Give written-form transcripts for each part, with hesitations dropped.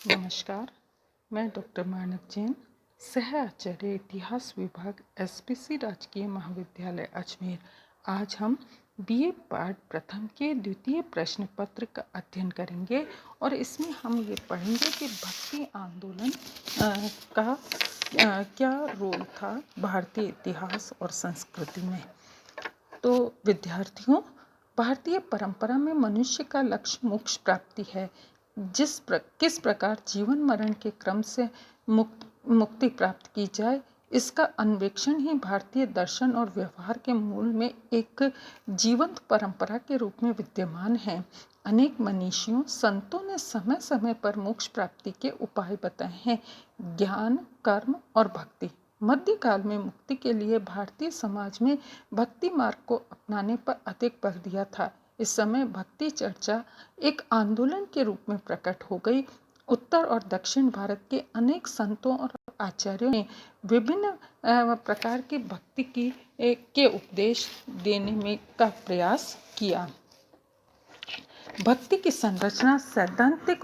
नमस्कार, मैं डॉक्टर मानक जैन, सह आचार्य इतिहास विभाग एसपीसी राजकीय महाविद्यालय अजमेर। आज हम बीए पार्ट प्रथम के द्वितीय प्रश्न पत्र का अध्ययन करेंगे और इसमें हम ये पढ़ेंगे कि भक्ति आंदोलन का क्या रोल था भारतीय इतिहास और संस्कृति में। तो विद्यार्थियों, भारतीय परंपरा में मनुष्य का लक्ष्य मोक्ष प्राप्ति है। किस प्रकार जीवन मरण के क्रम से मुक्ति प्राप्त की जाए, इसका अन्वेषण ही भारतीय दर्शन और व्यवहार के मूल में एक जीवंत परंपरा के रूप में विद्यमान है। अनेक मनीषियों संतों ने समय समय पर मोक्ष प्राप्ति के उपाय बताए हैं। ज्ञान, कर्म और भक्ति। मध्यकाल में मुक्ति के लिए भारतीय समाज में भक्ति मार्ग को अपनाने पर अधिक बल दिया था। इस समय भक्ति चर्चा एक आंदोलन के रूप में प्रकट हो गई। उत्तर और दक्षिण भारत के अनेक संतों और आचार्यों ने विभिन्न प्रकार की भक्ति के उपदेश देने में का प्रयास किया। भक्ति की संरचना सैद्धांतिक,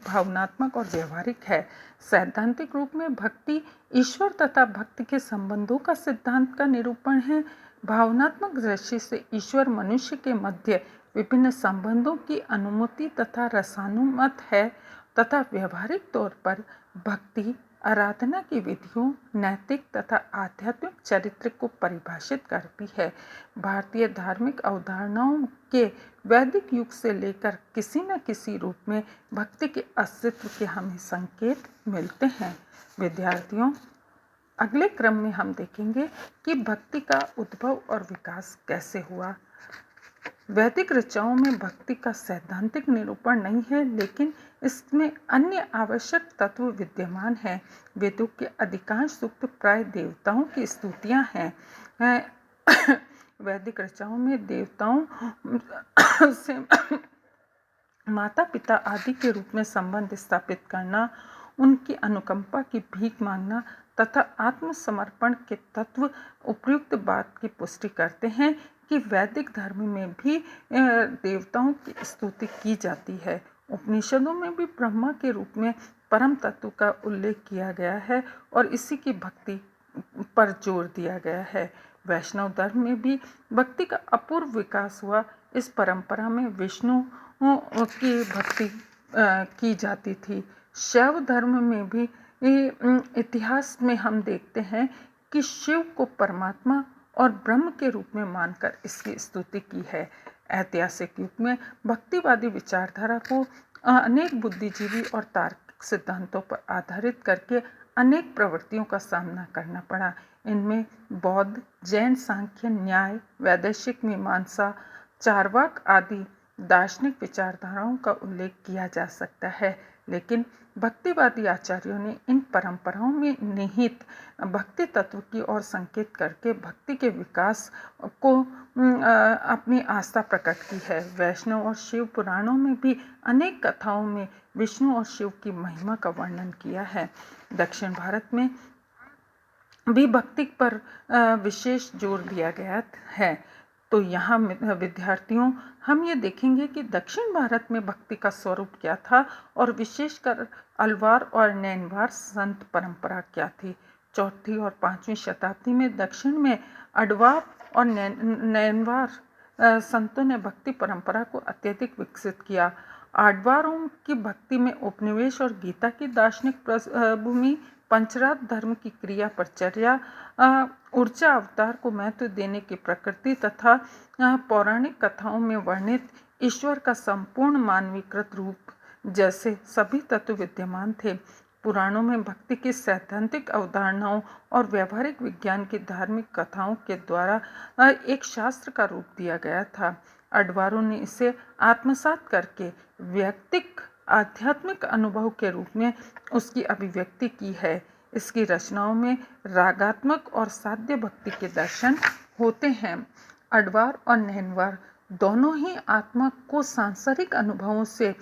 भावनात्मक और व्यवहारिक है। सैद्धांतिक रूप में भक्ति ईश्वर तथा भक्त के संबंधों का सिद्धांत का निरूपण है। भावनात्मक दृष्टि से ईश्वर मनुष्य के मध्य विभिन्न संबंधों की अनुमति तथा रसानुमत है तथा व्यवहारिक तौर पर भक्ति आराधना की विधियों, नैतिक तथा आध्यात्मिक चरित्र को परिभाषित करती है। भारतीय धार्मिक अवधारणाओं के वैदिक युग से लेकर किसी न किसी रूप में भक्ति के अस्तित्व के हमें संकेत मिलते हैं। विद्यार्थियों, अगले क्रम में हम देखेंगे कि भक्ति का उद्भव और विकास कैसे हुआ। वैदिक ऋचाओं में भक्ति का सैद्धांतिक निरूपण नहीं है, लेकिन इसमें अन्य आवश्यक तत्व विद्यमान हैं। वेदों के अधिकांश सूक्त प्राय देवताओं की स्तुतियां हैं। वैदिक ऋचाओं में देवताओं से माता पिता आदि के रूप में संबंध स्थापित करना, उनकी अनुकंपा की भीख मांगना तथा आत्मसमर्पण के तत्व उपयुक्त बात की पुष्टि करते हैं कि वैदिक धर्म में भी देवताओं की स्तुति की जाती है। उपनिषदों में भी ब्रह्मा के रूप में परम तत्व का उल्लेख किया गया है और इसी की भक्ति पर जोर दिया गया है। वैष्णव धर्म में भी भक्ति का अपूर्व विकास हुआ। इस परंपरा में विष्णु की भक्ति की जाती थी। शैव धर्म में भी इतिहास में हम देखते हैं कि शिव को परमात्मा और ब्रह्म के रूप में मानकर इसकी स्तुति की है। ऐतिहासिक युग में भक्तिवादी विचारधारा को अनेक बुद्धिजीवी और तार्किक सिद्धांतों पर आधारित करके अनेक प्रवृत्तियों का सामना करना पड़ा। इनमें बौद्ध, जैन, सांख्य, न्याय, वैदेशिक मीमांसा, चार्वाक आदि दार्शनिक विचारधाराओं का उल्लेख किया जा सकता है। लेकिन भक्तिवादी आचार्यों ने इन परंपराओं में निहित भक्ति तत्व की ओर संकेत करके भक्ति के विकास को अपनी आस्था प्रकट की है। वैष्णव और शिव पुराणों में भी अनेक कथाओं में विष्णु और शिव की महिमा का वर्णन किया है। दक्षिण भारत में भी भक्ति पर विशेष जोर दिया गया है। तो यहाँ विद्यार्थियों, हम ये देखेंगे कि दक्षिण भारत में भक्ति का स्वरूप क्या था और विशेषकर अलवार और नैनवार संत परंपरा क्या थी। चौथी और 5वीं शताब्दी में दक्षिण में अडवार और नैनवार संतों ने भक्ति परंपरा को अत्यधिक विकसित किया। आडवारों की भक्ति में उपनिवेश और गीता की दार्शनिक भूमि, पंचरात धर्म की क्रिया परचर्या, ऊर्जा अवतार को महत्व देने की प्रकृति तथा पौराणिक कथाओं में वर्णित ईश्वर का संपूर्ण मानवीकृत रूप जैसे सभी तत्व विद्यमान थे। पुराणों में भक्ति की सैद्धांतिक अवधारणाओं और व्यवहारिक विज्ञान की धार्मिक कथाओं के द्वारा एक शास्त्र का रूप दिया गया था। अडवारों ने इसे आत्मसात करके व्यक्तिक आध्यात्मिक अनुभव के रूप में उसकी अभिव्यक्ति की है। इसकी रचनाओं में रागात्मक और साध्य भक्ति के दर्शन होते हैं। अडवार और नैनवार दोनों ही आत्मा को सांसारिक अनुभवों से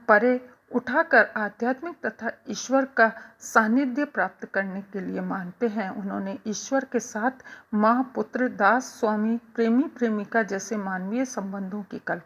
परे उठाकर आध्यात्मिक तथा ईश्वर का सानिध्य प्राप्त करने के लिए मानते हैं। उन्होंने ईश्वर के साथ माँ, पुत्र, दास, स्वामी, प्रेमी, प्रेमिका जैसे मानवीय संबंधों की कल्पना